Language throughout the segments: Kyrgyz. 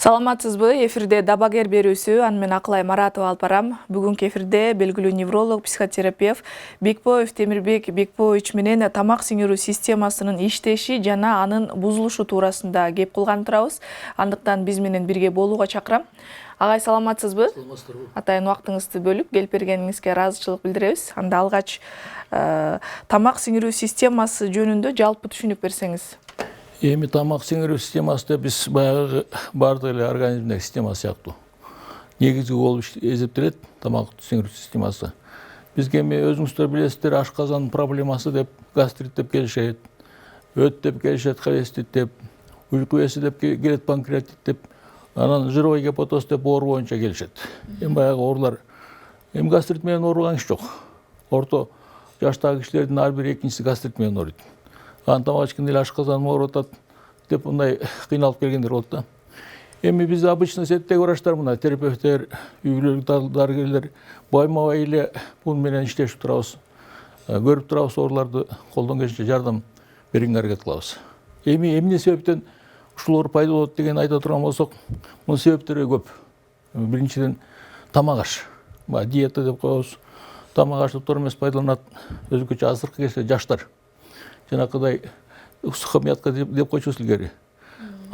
Саламатсызбы? Эфирде Дабагер берүүсү, аны мен Акылай Маратова алып барам. Бүгүнкү эфирде белгилүү невролог, психотерапевт Бекбоев Темирбек Бекбоевич менен тамак сиңирүү системасынын иштеши жана анын бузулушу туурасында кеп кылган турабыз. Андыктан биз менен бирге болууга чакырам. Агай, саламатсызбы? Саламатсызбы. Атайын убактыңызды бөлүп келип бергениңизге ыраазычылык билдиребиз. Анда алгач тамак сиңирүү системасы жөнүндө жалпы түшүнүк берсеңиз. Эми тамак сиңирүү системасы деп биз баягы бардык эле организмдеги система сыяктуу. Негизги болуп эсептелет тамак сиңирүү системасы. Бизге эми өзүңүздөр билесиздер, ашказан проблемасы деп гастрит деп келишет, өт деп келишет, холецистит деп, уйку эси деп келет, панкреатит деп, анан жировой гепатоз деп оору боюнча келишет. Эми баягы оорулар, эми гастрит менен ооруган киши жок. Орто жаштагы кишилердин ар бир экинчиси гастрит менен ооруйт. Анан тамак ичкенде эле ашказаным ооруп атат деп мындай кыйналып келгендер болот да. Эми биз обычно сеттеги врачтар мына терапевттер, үй бүлөлүк дарыгерлер байма-бай эле бун менен иштешип турабыз. Көрүп турабыз ооруларды, колдон келишинче жардам берүүгө аракет кылабыз. Эми эмне себептен ушул оору пайда болот деген айта турган болсок, мунун себептери көп. Биринчиден тамак аш. Диета деп коебуз. Тамак ашты туура эмес пайдаланат. Өзгөчө азыркы кезде жаштар. Жанакыдай сухомятка деп койчубуз илгери.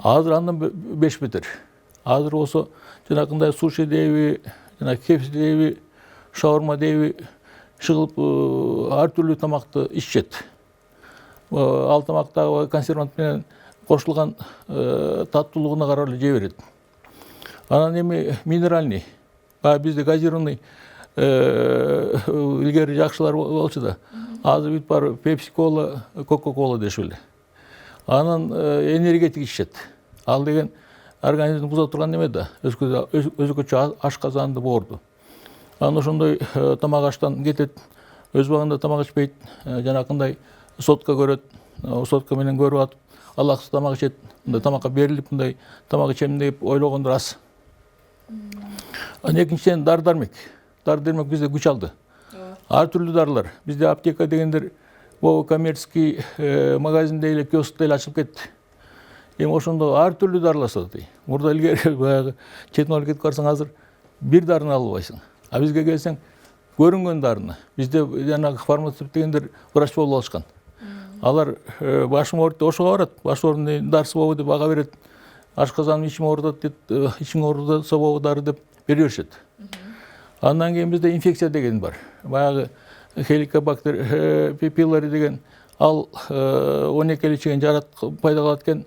Азыр андан 5 бетер. Азыр болсо жанакындай суши дейби, жана кепси дейби, шаурма дейби чыгып ар түрлүү тамакты ичет. Ал тамактагы консервант менен кошулган таттуулугуна карап эле жей берет. Анан эми минеральный, бизде газированный илгери жакшылар болчу да. Азыр бүт бар пепси-кола, кока-кола дешип эле. Анан энергетик ичет. Ал деген организмди буза турган неме да, өзгөчө ашказанды боорду. Анан ошондой тамак аштан кетет, өз убагында тамак ичпейт, жанакындай сотка көрөт, сотка менен көрүп атып, алаксыз тамак ичет, мындай тамакка берилип, мындай тамак ичем деп ойлогондор аз. Анан экинчиден дары-дармек. Дары-дармек бизде күч алды. Ар түрлүү дарылар. Бизде аптека дегендер коммерческий магазинде эле, киоскте эле ачылып кетти. Эми ошондо ар түрлүү дарылар сатат. Мурда илгери баягы чет мамлекетке барсаң азыр бир дарыны ала албайсың. А бизге келсең көрүнгөн дарыны. Бизде жанагы фармацевт дегендер врач болуп алышкан. Алар башым ооруйт деп ошого барат. Баш оорунун дарысы болобу деп ага берет. Ашказаным ичим оорутат деп, ичиң ооруда болобу дары деп бере беришет. Андан кийин бизде инфекция деген бар. Баягы хеликобактер пилори деген ал 12 чейин жарат пайда кылат экен.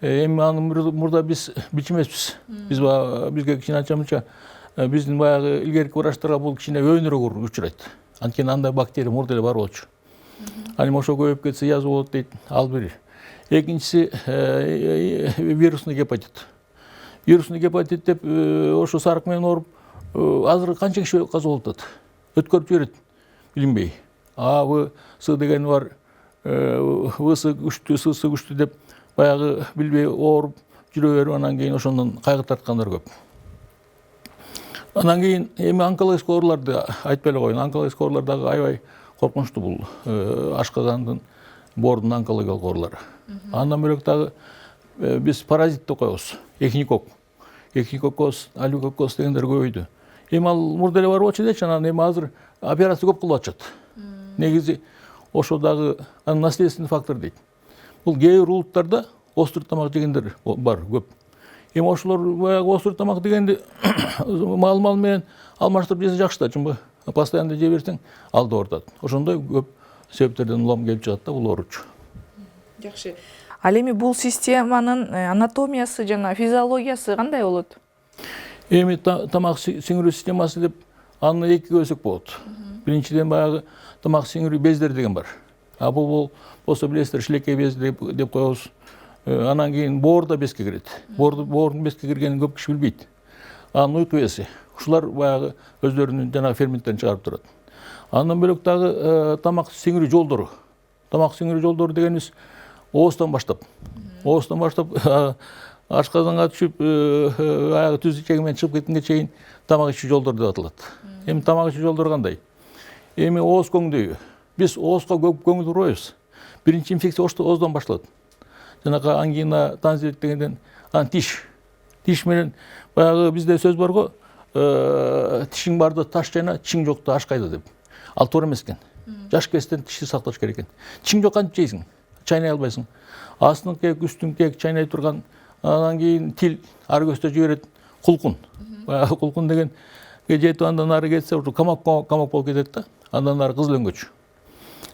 Эми аны мурда биз билчүмеспиз. Бизге кичине анча-мынча биздин баягы илгерки врачтарга бул кичине өбүнөрөөк учурайт. Анткени андай бактерия мурда эле бар болчу. Аны ошо көбөйүп кетсе язва болот дейт. Ал бир. Экинчиси вирусный гепатит. Вирусный гепатит деп ошо сарык менен ооруп азыр канча киши каза болуп атат. Өткөрүп жиберет билинбей. С деген бар, Всы күчтүү, Сы күчтүү деп баягы билбей ооруп жүрө берип, анан кийин ошондон кайгы тарткандар көп. Анан кийин эми онкологик ооруларды айтпай эле коеюн. Онкологик оорулар дагы аябай коркунучтуу бул ашказандын, боордун онкологиялык оорулары. Андан бөлөк дагы биз паразит деп коебуз. Эхинококоз, алюкокоз дегендер көбөйдү. Эми ал мурда эле бар болчу дечи, анан эми азыр операция көп кылып атышат. Негизи ошо дагы наследственный фактор дейт. Бул кээ бир улуттарда остур тамак жегендер бар көп. Эми ошолор баягы остур тамак дегенди мал менен алмаштырып жесе жакшы да, чынбы? Постоянно жей берсең ал да оорутат. Ошондой көп себептерден улам келип чыгат да бул ооручу. Жакшы. Ал эми бул системанын анатомиясы жана физиологиясы кандай болот? Эми тамак сиңирүү системасы деп аны эки бөлсөк болот. Биринчиден баягы тамак сиңирүү бездери деген бар. Бул болсо билесиздер, шилекей бези деп коебуз. Анан кийин боор да безге кирет. Боордун безге киргенин көп киши билбейт. Анан уйку эси. Ушулар баягы өздөрүнүн жанагы ферменттерин чыгарып турат. Андан бөлөк дагы тамак сиңирүү жолдору. Тамак сиңирүү жолдору дегенибиз оозтон баштап ашказанга түшүп, баягы түз ичеги менен чыгып кеткенге чейин тамак ичүү жолдору деп аталат. Эми тамак ичүү жолдору кандай? Эми ооз көңдөйү. Биз оозго көп көңүл бурбайбыз. Биринчи инфекция ооздон башталат. Жанагы ангина, танзилит дегенден анан тиш Тиш менен баягы бизде сөз бар го, тишиң барды таш жайна, тишиң жокто аш кайда деп. Ал туура эмес экен. Жаш кезден тишти сакташ керек экен. Тишиң жок кантип жейсиң? Чайнай албайсың. Астың кек, үстүң кек чайнай турган. Анан кийин тил ар көстө жиберет кулкун. Баягы кулкун деген жетип андан ары кетсе ушу камак болуп кетет да. Андан ары кызыл өңгөч.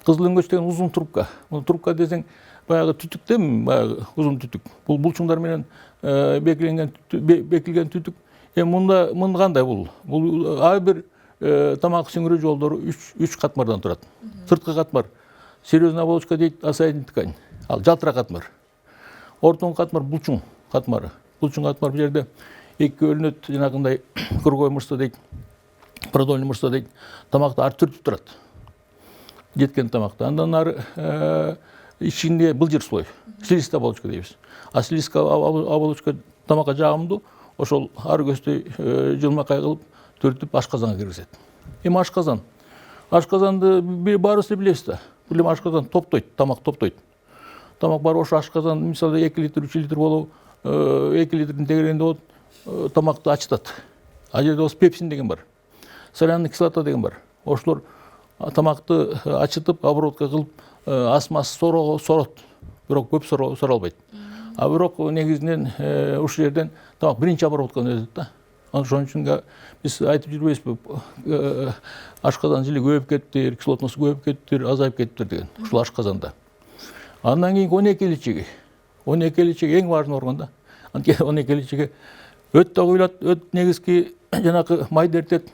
Кызыл өңгөч деген узун трубка. Бул трубка десең баягы түтүктөмү, баягы узун түтүк. Бул булчуңдар менен бекилген түтүк. Мында кандай бул? Бул ар бир тамак сіңірүү жолдору 3 катмардан турат. Сырткы катмар серьезная оболочка дейт, асайдын ткань. Ал жалтыра катмар. Ортоңку катмар булчуң катмары. Булчуң катмар бул жерде эки бөлүнөт, жанагындай круговой мышца дейт, продольный мышца дейт. Тамакты ар түртүп турат. Жеткен тамакты. Андан ары ичинде былжыр слой, слизистая оболочка дейбиз. А слизистая оболочка тамакка жагымдуу, ошол ар көздөй жылмакай кылып түртүп ашказанга киргизет. Эми ашказан. Ашказанды баарыбыз билебиз да. Бул ашказан топтойт, тамак топтойт. Тамак бар ошо ашказан, мисалы 2 литр, 3 литр болуп, 2 литрдин тегерегинде болот, тамакты ачытат. А жерде осы пепсин деген бар. Соляный кислота деген бар. Ошолор тамакты ачытып, обработка кылып, асмасы сорот. Бирок көп сора албайт. А бирок негизинен ушул жерден тамак биринчи обработканы өтөт да. Ошон үчүн биз айтып жүрбөйбүзбү, ашказан жили көбөйүп кетти, кислотносу көбөйүп кетти, азайып кетти деген. Ушул ашказанда. Андан кийин 12 личеги. 12 личеги эң важный орган да. Анткени 12 личеги өт да куйлат, өт негизги жанакы майды эритет.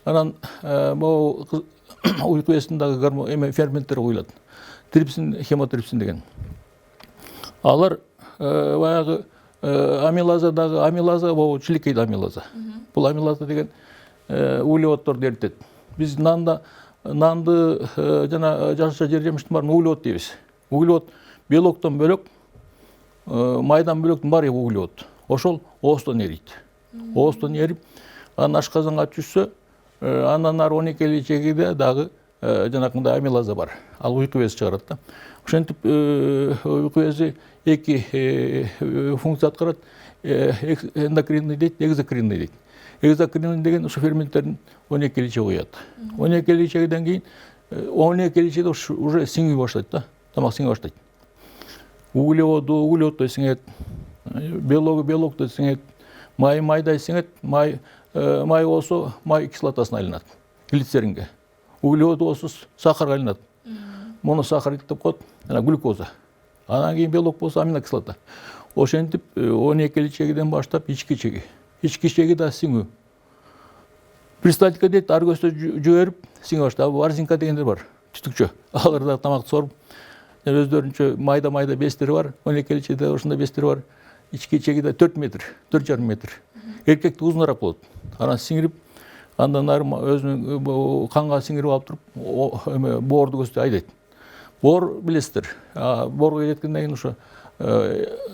Анан могу уйку безиндагы гормон ферменттер куйлат. Трипсин, хемотрипсин деген. Алар баягы амилазадагы амилаза могу чиликейди амилаза. Бул амилаза деген углеводдорду эритет. Биз нанды жана жашыл жер жемиштин баарын углевод дейбиз. Углевод белоктон бөлөк, майдан бөлөктүн баары углевод. Ошол оостон эрийт. Оостон эрип, анан ашказанга түшсө, андан ары 12 личегиде дагы жанакындай амилаза бар. Ал уйку бези чыгарат да. Ошентип уйку бези эки функция аткарат. Эндокринный дейт, экзокринный дейт. Экзокринный деген ушу ферменттердин 12 личеги куят. 12 личегиден кийин 12 личеде уже сиңип баштайт да. Тамак сиңе баштайт. Углеводду сиңет, белокты сиңет, майдай сиңет, май болсо май кислотасына айланат, глицеринге. Углевод болсо сахарга айланат. Моносахарид деп коет, глюкоза. Анан кийин белок болсо аминокислота. Ошентип 12 личегиден баштап ички чеги. Ички чеги да сиңүү. Пристальтика дейт, ар көстө жиберип сиңе баштайт. Варзинка дегендер бар, түтүкчө. Алар да тамакты соруп өздөрүнчө майда бестери бар, 12 личеде ошондой бестери бар. Ички чеги да 4 метр, 4,5 метр. Эркекти узунураак болот. Анан сиңирип, андан ары өзүнүн канга сиңирип алып туруп, боорду көздөй айдайт. Боор билесиздер. Боорго жеткенден кийин ошо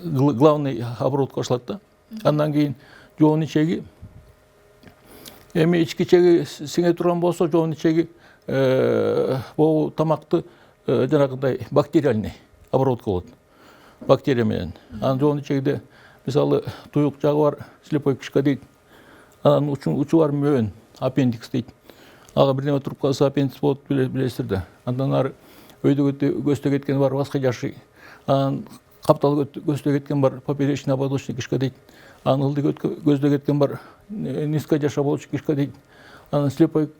главный обработка башталат да. Андан кийин жоон ичеги, эми ички чеги сиңе турган болсо, жоон ичеги бул тамакты жанагындай бактериальный обработка болот. Бактерия менен. Анан жоон ичегиде мисалы туюк жагы бар, слепой кишка дейт. Анан учу бар мөөн, аппендикс дейт. Ага бирдеме туруп калса аппендикс болот, билесиздер да. Андан ары өйдө көздө кеткен бар, восходящий. Анан каптал көздө кеткен бар, поперечный ободочный кишка дейт. Анан ылдый көздө кеткен бар, низкожащий ободочный кишка дейт. Анан слепой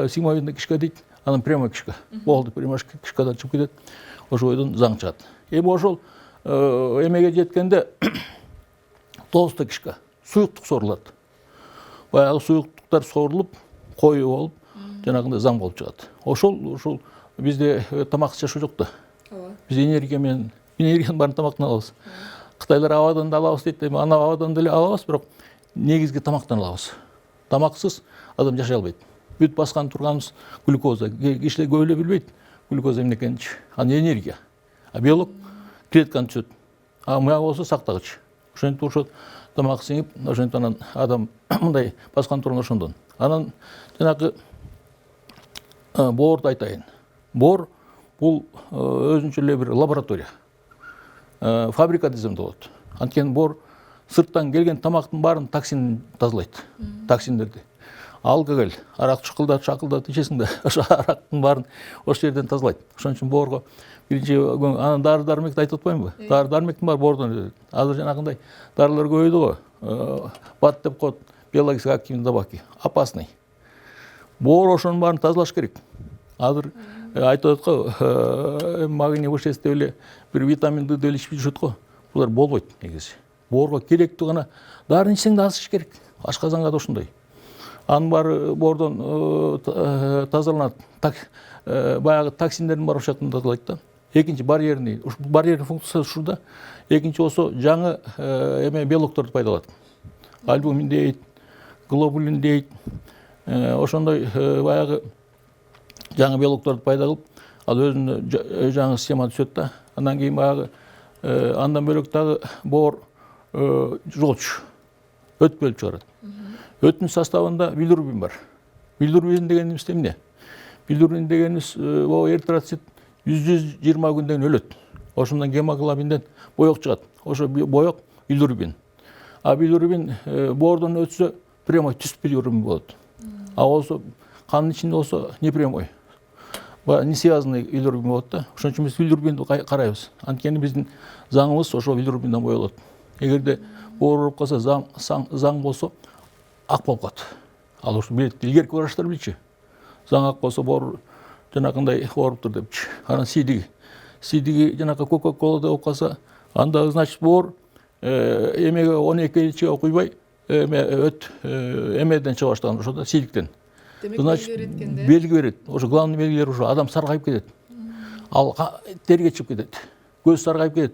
сигмовидный кишка дейт. Анан прямой кишка. Болду, прямой кишкадан чыгып кетет. Ошол ойдон заң чыгат. Эми ошол эмеге жеткенде толстой кишка, суюктук сорулат. Баягы суюктуктар сорулуп, коюу болуп, жанагындай заң болуп чыгат. Ошол бизде тамаксыз жашоо жок да. Биз энергиянын баарын тамактан алабыз. Кытайлар абадан да алабыз дейт, эми аны абадан деле алабыз, бирок негизги тамактан алабыз. Тамаксыз адам жашай албайт. Бүт баскан турганыбыз глюкоза. Кишилер көп эле билбейт глюкоза эмне экенин. Аны энергия. А белок клетканы түзөт. А мага болсо сактагыч. Ошентип ошо тамак сиңип, ошентип анан адам мындай баскан турган ошондон. Анан жанагы боорду айтайын. Боор бул өзүнчө эле бир лаборатория. Фабрика десем болот. Анткени боор сырттан келген тамақтың барын токсин тазалайды. Токсиндерді. Алкоголь, арақ шақылдат ішесің де, арақтың барын осы жерден тазалайды. Ошон үчүн боорго биринчи анан дары-дармекти айтып атпаймынбы? Дары-дармектин баары боордон өтөт. Азыр жанагындай дарылар көбөйдү го. БАД деп коет, биологически активный добавки, опасный. Боор ошонун баарын тазалаш керек. Азыр айтып атат го, магний вышесть деп эле бир витамин Д деп эле ичип жүрүшөт го. Булар болбойт негизи. Боорго керектүү гана дарын ичсең да аз ич керек. Ашказанга да ошондой. Анын баары боордон тазаланат. Баягы токсиндердин баары ошол жактан тазалайт да. Экинчи барьерный функциясы ушурда. Экинчи болсо жаңы белокторду пайдаланат. Альбумин дейт, глобулин дейт. Ошондой баягы жаңы белокторду пайда кылып, ал өзүнүн жаңы система түзөт да. Андан кийин баягы андан бөлөк дагы боор жолчу өт бөлүп чыгарат. Өттүн составында билирубин бар. Билирубин дегенибиз эмне? Билирубин дегенибиз эритроцит 120 күндөн өлөт. Ошондон гемоглобинден боек чыгат. Ошо боек билирубин. А билирубин боордон өтсө прямой түз билирубин болот. А болсо канын ичинде болсо не прямой. Не связанный билирубин болот да. Ошон үчүн биз билирубинди карайбыз. Анткени биздин заңыбыз ошо билирубинден боелот. Эгерде боор ооруп калса заң болсо ак болуп калат. Ал ушу билет, илгерки врачтар билчү. Заң ак болсо боор жанакындай ооруптур депчи. Анан сидиги жанакы кока-колада болуп калса, анда значит боор эмеге 12 чыга куйбай өт эмеден чыга баштаган ошо да сидиктен. Значит белги берет. Ошо главный белгилер ошо адам саргайып кетет. Ал терге чыгып кетет. Көз саргайып кетет.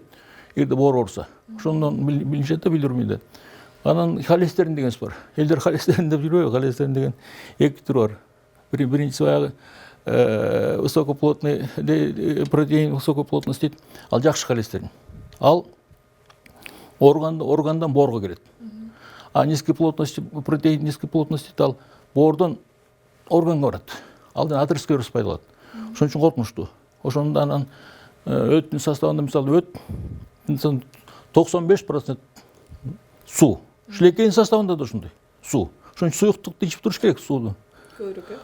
Эгерде боор ооруса. Ошондон билишет да билирубинде. Анан холестерин дегенс бар. Элдер холестерин деп жүрбөйбү? Холестерин деген эки түрү бар. Биринчиси баягы высокоплотный протеин высокоплотность дейт. Ал жакшы холестерин. Ал органдан боорго кирет. А низкой плотности протеин, низкой плотности ал боордон органга барат. Алдан атеросклероз пайда болот. Ошон үчүн коркунучтуу. Ошондо анан өттүн составында мисалы өт 95% суу. Шилекейдин составында да ошондой суу. Ошон үчүн суюктукту ичип туруш керек сууну.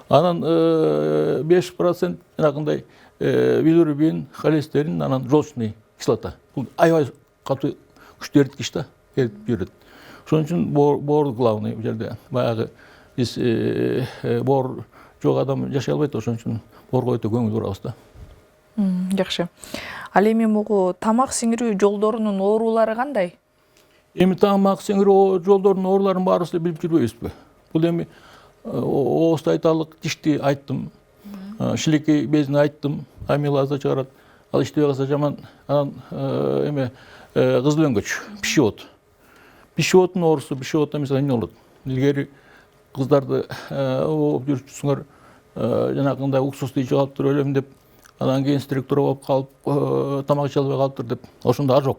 Анан 5% жанагындай билирубин, холестерин, анан желчный кислота. Бул аябай катуу күчтүү эриткич да, эритип жүрөт. Ошон үчүн боор главный бул жерде. Баягы биз боор жок адам жашай албайт, ошон үчүн боорго өтө көңүл бурабыз да. Жакшы. Ал эми мугу тамак сиңирүү жолдорунун оорулары кандай? Эми тамак сиңирүү жолдорунун ооруларын баарыбыз эле билип жүрбөйбүзбү? Бул эми оозду айталык, дишти айттым, шилекей безин айттым, амилазды чыгарат. Ал иштебей калса жаман, анан эме кызыл-өңгөч, пищевод. Пищеводдун оорусу, пищеводдо мисалы эмне болот? Илгери кыздарды ооп жүрчүсүңөр, жанагындай уксусту ичип калыптыр өлөм деп, анан кийин структура болуп калып, тамак иче албай калыптыр деп. Ошондо ар жок.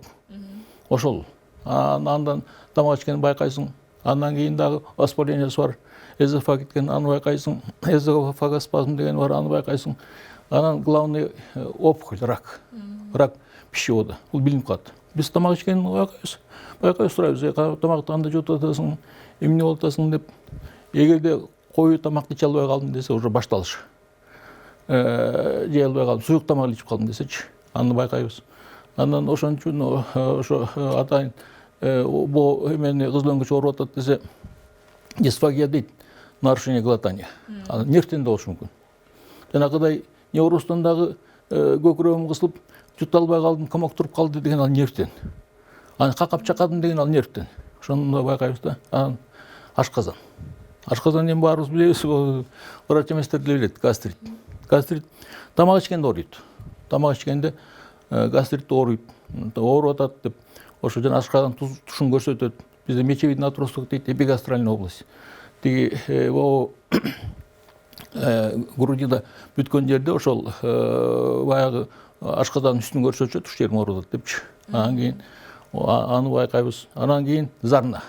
Ошол. Андан тамак ичкенин байкайсың. Андан кийин дагы воспалениеси бар. Эзофаг кеткен, аны байкайсың. Эзофагоспазм деген бар, аны байкайсың. Анан главный опухоль, рак. Рак пищевода. Бул билинип калат. Биз тамак ичкенин байкайбыз, сурайбыз. Тамакты анда жутуп атасың, эмне болуп атасың деп. Эгерде коюу тамакты иче албай калдым десе, уже башталыш. Жей албай калдым, суюк тамак ичип калдым десечи, аны байкайбыз. Андан ошон үчүн ошо атайын бул эмени кызыл-өңгөч ооруп атат десе, дисфагия дейт, нарушение глотания. Нервтен да болушу мүмкүн. Жанагыдай невростон дагы көкүрөгүм кысылып, жута албай калдым, комок туруп калды деген ал нервтен. Аны какап чакадым деген ал нервтен. Ошондо байкайбыз да. Анан ашказан. Ашказан эми баарыбыз билебиз, врач эместер деле билет, гастрит. Гастрит тамак ичкенде ооруйт. Тамак ичкенде гастрит ооруйт. Ооруп атат деп, ошо жана ашказан тушун көрсөтөт. Бизде мечевидный отросток дейт, эпигастральный область. Тиги грудида бүткөн жерде ошол баягы ашказандын үстүн көрсөтүшөт, уш жерим ооруп атат депчи. Анан кийин аны байкайбыз. Анан кийин зарна.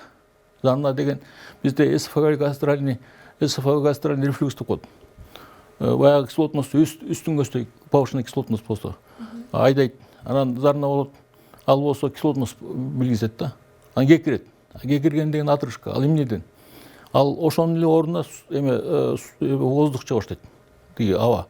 Зарна деген бизде эсофагогастральный рефлюкс деп коет. Баягы кислотность үстүн көздөй, повышенный кислотность болсо айдайт. Анан зарна болот. Ал болсо кислотность билгизет да. Анан кекирет. кекирген деген отрыжка, ал эмнеден? Ал ошонун эле ордуна воздух чыга баштайт, тиги аба.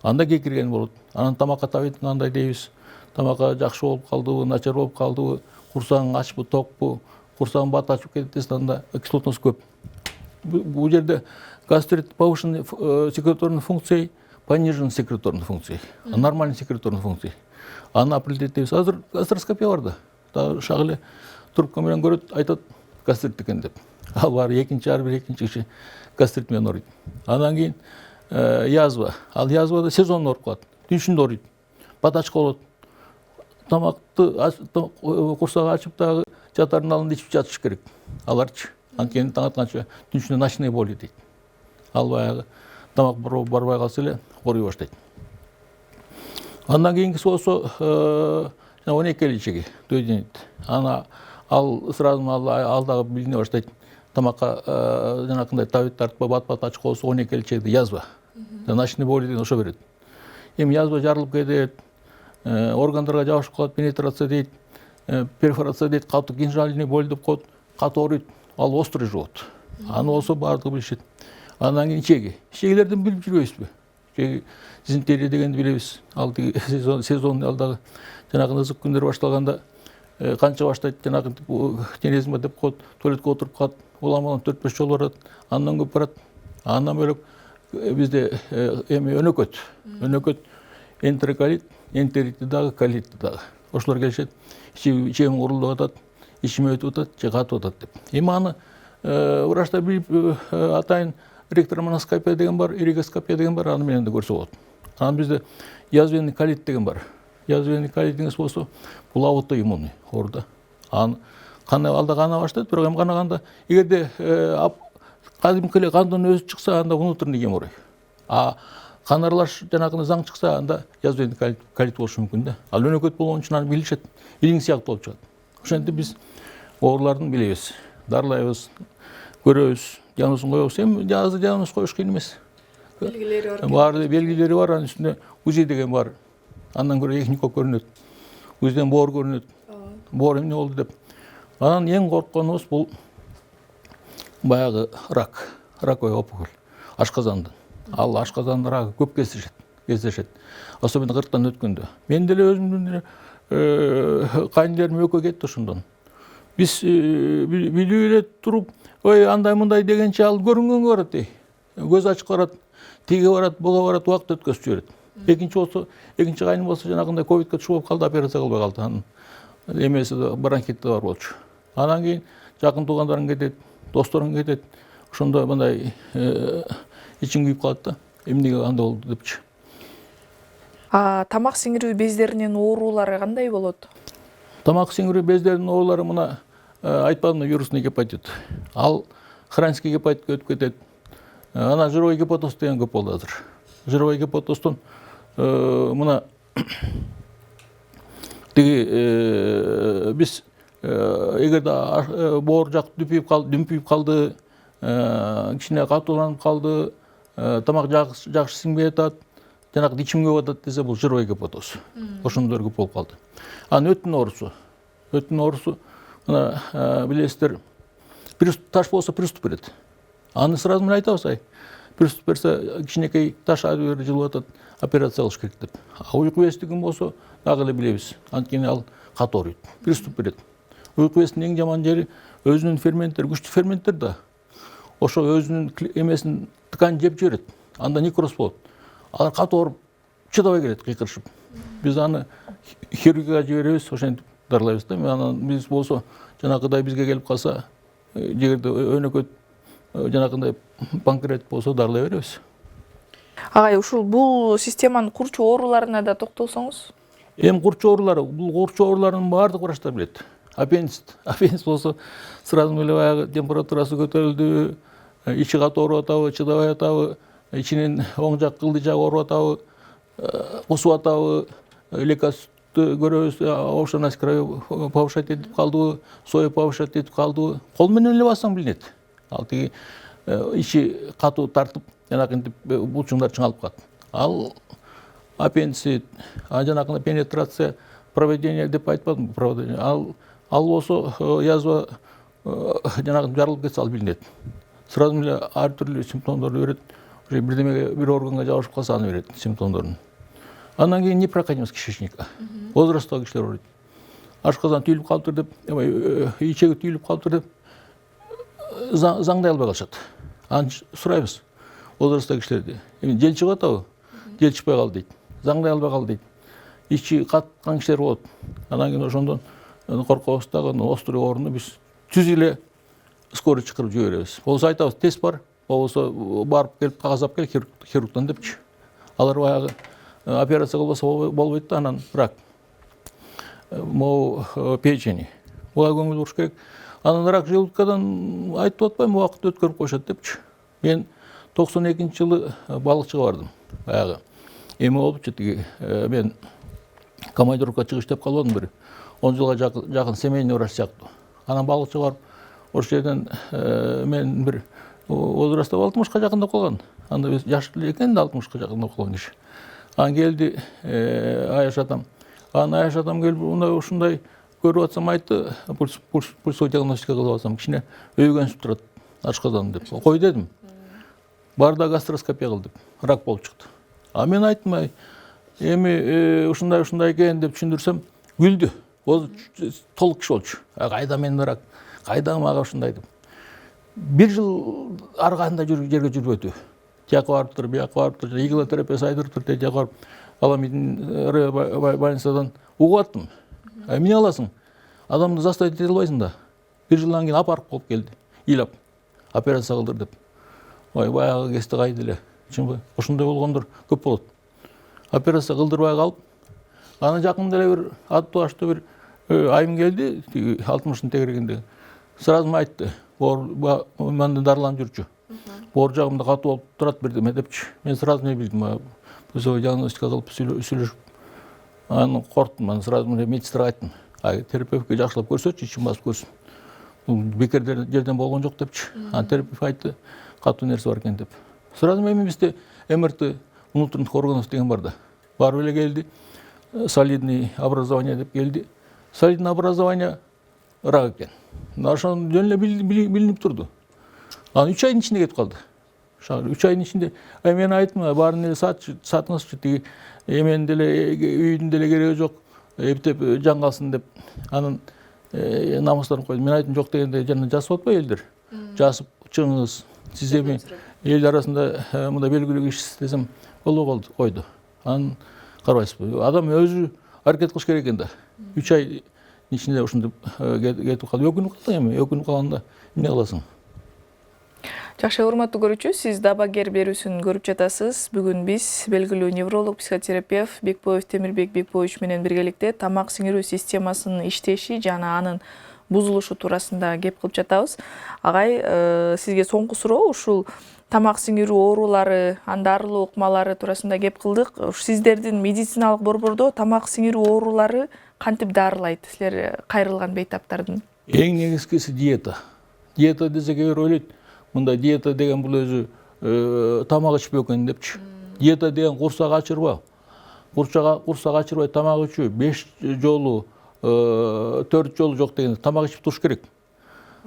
Анда кекирген болот. Анан тамакка табит кандай дейбиз? Тамакка жакшы болуп калдыбы, начар болуп калдыбы, курсагың ачпы, токпу, курсагың бат ачып кетти десе, анда кислотность көп. Бул жерде гастрит повышенный секреторный функцией, пониженный секреторный функцией, нормальный секреторный функцией. Аны определить дейбиз. Азыр гастроскопия бар да. Дагы шагы трубка менен көрөт, айтат гастрит экен деп. Ал бар ар бир экинчи киши гастрит менен ооруйт. Андан кийин язва. Ал язвада сезонно ооруп калат. Түн ичинде ооруйт. Батачка болот. Тамакты курсагы ачып дагы жатардын алдында ичип жатыш керек. Аларчы. Анткени таң атканча түн ичинде ночной боли дейт. Ал баягы тамак барбай калса эле ооруй баштайт. Андан кийинкиси болсо 12 ичеги дөйдөнөт. Ана ал сразу ал дагы билине баштайт. Тамакка жанакындай табит тартпа, бат ачык болсо 12 ичеги язва. Ночной боли деген ошо берет. Эми язва жарылып кетет, органдарга жабышып калат, пенетрация дейт, перфорация дейт, катуу гинжальный боль деп коет, катуу ооруйт. Ал острый живот. Аны болсо баардыгы билишет. Андан кийин ичеги. Ичегилерден билип жүрбөйсүзбү? Ичеги дизентерия дегенди билебиз. Ал сезон ал дагы жанагы ызык күндөр башталганда канча баштайт, жанагы тенезма деп коет, туалетке отуруп калат, улам 4-5 жолу барат, андан көп барат. Андан бөлөк бизде эми өнөкөт энтероколит, энтеритти дагы, колитти дагы. Ошолор келишет, ичегим курулуп атат, ичим өтүп атат, же катып атат деп. Эми аны врачтар билип атайын ректормоноскопия деген бар, иригоскопия деген бар, аны менен да көрсө болот. Анан бизде язвенный колит деген бар. Язвенный колит дегенси болсо, бул аутоиммунный ооруда. Аны алда кана баштайт, бирок эми канаганда эгерде кадимки эле кандын өзү чыкса, анда внутренний геморрой. Кан аралаш жанагындай заң чыкса, анда язвенный колит болушу мүмкүн да. Ал өнөкөт болгон үчүн аны билишет, илиң сыяктуу болуп чыгат. Ошентип биз оорулардын билебиз, дарылайбыз, көрөбүз, диагнозун коебуз. Эми азыр диагноз коюш кыйын эмес. Белгилери бар. Баары белгилери бар, анын үстүнө УЗИ деген бар. Андан көрө эхнико көрүнөт. УЗИден боор көрүнөт. Боор эмне болду деп. Анан эң коркконубуз бул баягы рак, раковый опухоль, ашказандын. Ал ашказандын рагы көп кездешет. Особенно 40-тан өткөндө. Мен деле өзүмдүн кайнелерим экөө кетти ошондон. Биз билип эле туруп, ой андай мындай дегенче ал көрүнгөнгө барат дей. Көз ачык барат, тиге барат, буга барат, убакыт өткөзүп жиберет. Экинчи кайным болсо жанагындай ковидке түшүп калды, операция кылбай калды. Анын эмеси бронхити бар болчу. Андан кийин жакын туугандарың кетет, досторуң кетет. Ошондо мындай ичиң күйүп калат да. Эмнеге андай болду депчи. Тамак сиңирүү бездеринин оорулары кандай болот? Тамак сиңирүү бездеринин оорулары мына айтпадымбы, вирусный гепатит. Ал хронический гепатитке өтүп кетет. Ана жировой гепатоз деген көп болду азыр. Жировой гепатоздон мына тиги биз эгерде боор жак дүмпүйүп калды, кичине катууланып калды, тамак жакшы сиңбей атат, жанагы ичим көп атат десе, бул жировой гепатоз. Ошондор көп болуп калды. Анан өттүн оорусу мына билесиздер, таш болсо приступ берет. Аны сразу менен айтабыз, приступ берсе, кичинекей таш ары бери жылып атат, операция кылыш керек деп. Уйку бездигин болсо дагы эле билебиз. Анткени ал катуу ооруйт, приступ берет. Уйку бездин эң жаман жери өзүнүн ферменттери, күчтүү ферменттер да. Ошо өзүнүн эмесин ткань жеп жиберет. Анда некроз болот. Алар катуу ооруп, чыдабай келет кыйкырышып. Биз аны хирургияга жиберебиз, ошентип дарылайбыз да. Анан биз болсо жанагыдай бизге келип калса, жегерде өнөкөт жанагындай панкреатит болсо дарылай беребиз. Агай, ушул бул системанын курчу ооруларына да токтолсоңуз? Эми курчу оорулары, бул курчу ооруларын баардык врачтар билет. Аппендицит болсо сразу эле баягы температурасы көтөрүлдү, ичи катуу ооруп атабы, чыдабай атабы, ичинин оң жак кылды жагы ооруп атабы, кусуп атабы, лекарство көрөбүз, овушанность крови повышать этип калдыбы, соя повышать этип калдыбы. Кол менен эле бассаң билинет. Ал тиги ичи катуу тартып, жанагынтип булчуңдар чыңалып калат. Ал аппендицит, жанагындай пенетрация, проведение деп айтпадым, проведение. Ал болсо язва жанагы жарылып кетсе ал билинет. Сразу эле ар түрлүү симптомдорду берет. Уже бирдемеге бир органга жабышып калса аны берет симптомдорун. Андан кийин непроходимость кишечника. Возрасттагы кишилер ооруйт. Ашказан түйүлүп калыптыр деп, ичеги түйүлүп калыптыр деп заңдай албай калышат. Аны сурайбыз. Возрасттагы кишилерди. Эми жел чыгып атабы? Жел чыкпай калды дейт. Заңдай албай калды дейт. Ичи каткан кишилер болот. Андан кийин ошондон коркобуз дагы острый ооруну биз түз эле скорый чакырып жиберебиз. Болсо айтабыз, тест бар. Болсо барып келип кагаз алып кел хирургтан депчи. Алар баягы операция кылбаса болбойт да, анан рак. Могу печени. Буга көңүл буруш керек. Анан рак желудкадан айтып атпайм, убакыт өткөрүп коюшат депчи. Мен 92-жылы балыкчыга бардым. Баягы эме болупчу тиги мен командировка чыгыш деп калбадым бир 10 жылга жакын семейный врач сыяктуу. Анан балыкчыга барып ошол жерден мен бир возрастта 60-ка жакындап калган. Анда биз жаш экен да 60-ка жакындап калган киши. Анан келди Аяш атам. Анан Аяш атам келип ушундай көрүп атсам айтты, пульсовой диагностика кылып атсам, кичине өйгөнсүп турат ашказан деп. Кой дедим. Бар да гастроскопия кыл деп. Рак болуп чыкты. А мен айттым, эми ушундай экен деп түшүндүрсөм, күлдү. Ол толук киши болчу. Кайда менде рак? Кайда мага ушундай деп. Бир жыл ар кандай жерге жүрбөдү. Тияка барыптыр, бияка барыптыр, игилотерапия сайдырыптыр, тияка барып аламидин больницадан угуп аттым. Эмне аласың? Адамды заставить ете албайсың да. Бир жылдан кийин апарып коюп келди. Ыйлап операция кылдыр деп. Ой, баягы кести кайды эле. Чынбы? Ошондой болгондор көп болот. Операция кылдырбай калып, аны жакында эле бир аттуу аштуу бир айым келди, 60-ын тегерегенде. Сразу айтты, мен дарыланып жүрчү. Боор жагымда катуу болуп турат бирдеме депчи. Мен сразу не билдим, пульсовой диагностика кылып сүйлөшүп. Аны корктум, аны сразу медсестрага айттым. Терапевтке жакшылап көрсөтчү, ичин басып көрсүн. Бекер жерден болгон жок депчи. Аны терапевт айтты, катуу нерсе бар экен деп. Сразу эми бизде МРТ внутренних органов деген бар да. Барып эле келди. Солидный образование деп келди. Солидный образование рак экен. Ошону жөн эле билинип турду. Анан 3 айдын ичинде кетип калды. 3 айдын ичинде. Мен айттым, баарын эле сатыңызчы, тиги эменин деле үйдүн деле кереги жок. Эптеп жан калсын деп. Анан намыстарын койду. Мен айттым, жок дегенде жана жасап атпайбы элдер? Жасып чыгыңыз. Сиз эми эл арасында мындай белгилүү кишисиз десем, болбой койду. Анан карабайсызбы? Адам өзү аракет кылыш керек экен да. 3 ай ичинде ушинтип кетип калды. Өкүнүп калдым эми. Өкүнүп калганда эмне кыласың? Жакшы, урматтуу көрүүчү, сиз Дабагер берүүсүн көрүп жатасыз. Бүгүн биз белгилүү невролог, психотерапевт Бекбоев Темирбек Бекбоевич менен биргеликте тамак сиңирүү системасынын иштеши жана анын бузулушу туурасында кеп кылып жатабыз. Агай, сизге соңку суроо ушул тамак сиңирүү оорулары, андарылуу ыкмалары туурасында кеп кылдык. Сиздердин медициналык борбордо тамак сиңирүү оорулары кантип дарылайт? Силер кайрылган бейтаптардын? Эң негизгиси диета. Диета десе кээ бир ойлойт, мындай диета деген бул өзү тамак ичпөө экен депчи. Диета деген курсак ачырба. Курсак ачырбай тамак ичүү 5 жолу, 4 жолу жок деген тамак ичип туруш керек.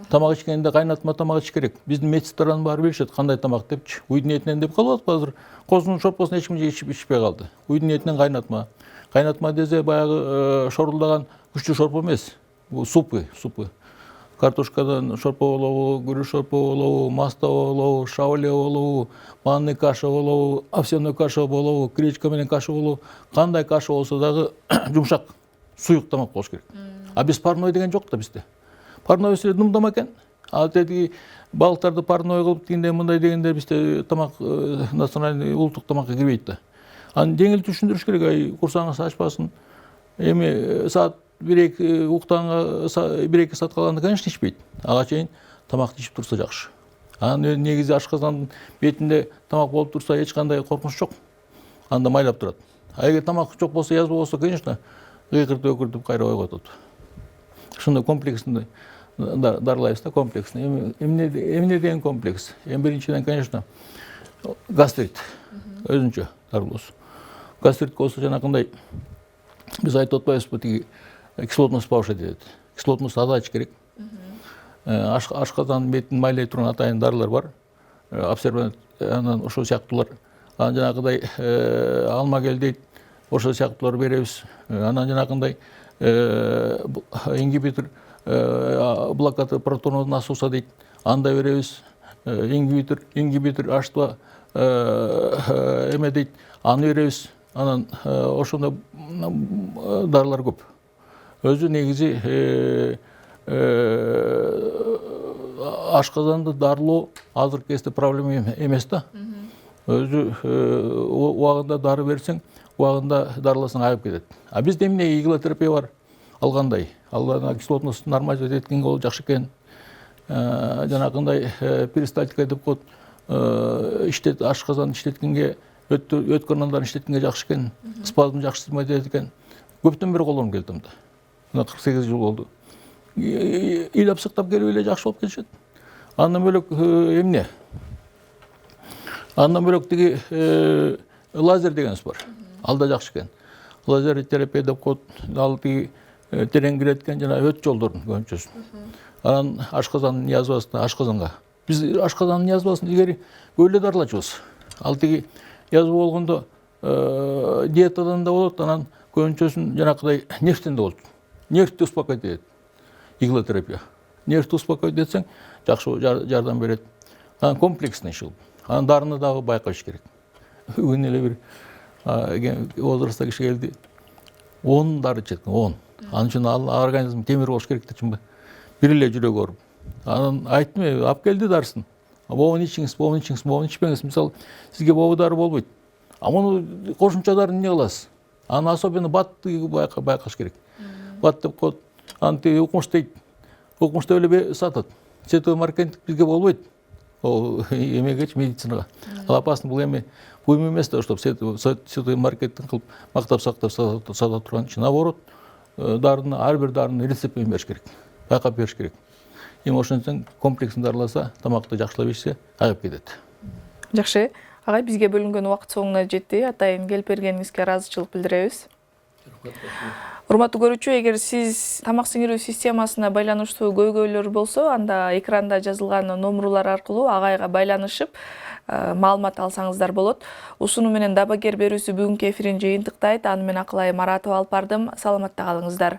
Тамак ичкенде кайнатма тамак ичиш керек. Биздин медсестралар баары билишет кандай тамак депчи. Уйдун этинен деп калып атпы азыр. Козунун шорпосун эч ким ичпей калды. Уйдун этинен кайнатма. Кайнатма десе баягы шорулдаган күчтүү шорпо эмес. Бул супы. Картошкадан шорпо болобу, күрүч шорпо болобу, маста болобу, шавле болобу, манный каша болобу, овсяной каша болобу, гречка менен каша болобу, кандай каша болсо дагы жумшак, суюк тамак болуш керек. А биз парной деген жок да бизде. Парной эле думдама экен. А тетиги балыктарды парной кылып дегенде мындай дегенде бизде тамак национальный улуттук тамакка кирбейт да. Аны жеңил түшүндүрүш керек, курсаңыз ачпасын. Эми саат 1-2 уктаганга 1-2 саат калганда, конечно, ичпейт. Ага чейин тамакты ичип турса жакшы. Анын негизи ашказандын бетинде тамак болуп турса эч кандай коркунуч жок. Анда майлап турат. А эгер тамак жок болсо, язва болсо, конечно, кыйкыртып өкүртүп кайра койгоп атат. Ушундай комплекстinde дарылайбыз да, комплексно. Эмне деген комплекс? Эң биринчиден, конечно, гастрит. Өзүнчө дарылоосу. Гастрит болсо жанакындай биз айтып атпайбызбы, тиги кислотность повышать етет. Кислотность азайтыш керек. ашказанын бетин майлай турган атайын дарылар бар. Абсорбент анан ошол сыяктуулар. Анан жанагыдай алма кел дейт. Ошол сыяктуулар беребиз. Анан жанагындай ингибитор блокада протонового насоса дейт. Анда беребиз. Ингибитор H2 эме дейт. Аны беребиз. Анан ошондой дарылар көп. Өзү негизи ашказанды дарылоо азыркы кезде проблема эмес да. Өзү убагында дары берсең, убагында дарыласаң айып кетет. А бизде эмне иглотерапия бар алгандай. Алганда кислотность нормализовать эткенге ол жакшы экен. Жанагындай перистальтика деп коет. Иштет ашказан иштеткенге өткөн андан иштеткенге жакшы экен. Спазм жакшы сызмайт экен. Көптөн бери колдонуп келдим да. 48 жыл болду. Ыйлап сыктап келип эле жакшы болуп келишет. Андан бөлөк эмне? Андан бөлөк тиги лазер дегенибиз бар. Ал да жакшы экен. Лазер терапия деп коет. Ал тиги терең кирет экен жана өт жолдордун көбүнчөсүн. Анан ашказандын язвасына ашказанга. Биз ашказандын язвасын илгери көп эле дарылачубуз. Ал тиги язва болгондо диетадан да болот, анан көбүнчөсүн жанакыдай нервтен да болот. Нервти успокоить этет. Иглотерапия. Нервти успокоить этсең, жакшы жардам берет. Анан комплексный иши. Анан дарыны дагы байкаш керек. Бүгүн эле бир возрастта киши келди. 10 дары чеккен, 10. Анын үчүн организм темир болуш керек дечимби? Бир эле жүрөгү ооруп. Анан айттым, алып келди дарысын. Бобун ичиңиз, бобун ичпеңиз. Мисалы, сизге бобу дары болбойт. А муну кошумча дары эмне кыласыз? Анан особенно батты байкаш керек. Бат деп коет. Анан укмуш дейт. Укмушта эле сатат. Сетовый маркетинг бизге болбойт. Ол эмегечи медицинага. Ал опасно бул эми буйм эмес да, чтобы сетовый маркетинг кылып мактап сактап сата турган иши. Наоборот, дарыны ар бир дарыны рецептин бериш керек. Байкап бериш керек. Эми ошентсең комплексин дарыласа, тамакты жакшылап ичсе, айып кетет. Жакшы. Агай, бизге бөлүнгөн убакыт соңуна жетти. Атайын келип бергениңизге ыраазычылык билдиребиз. Урматтуу көрүүчү, эгер сиз тамак сиңирүү системасына байланыштуу көйгөйлөр болсо, анда экранда жазылган номурлар аркылуу агайга байланышып, маалымат алсаңыздар болот. Ушуну менен Дабагер берүүсү бүгүнкү эфирин жыйынтыктайт. Аны мен Акылай Маратова алып бардым. Саламатта калыңыздар.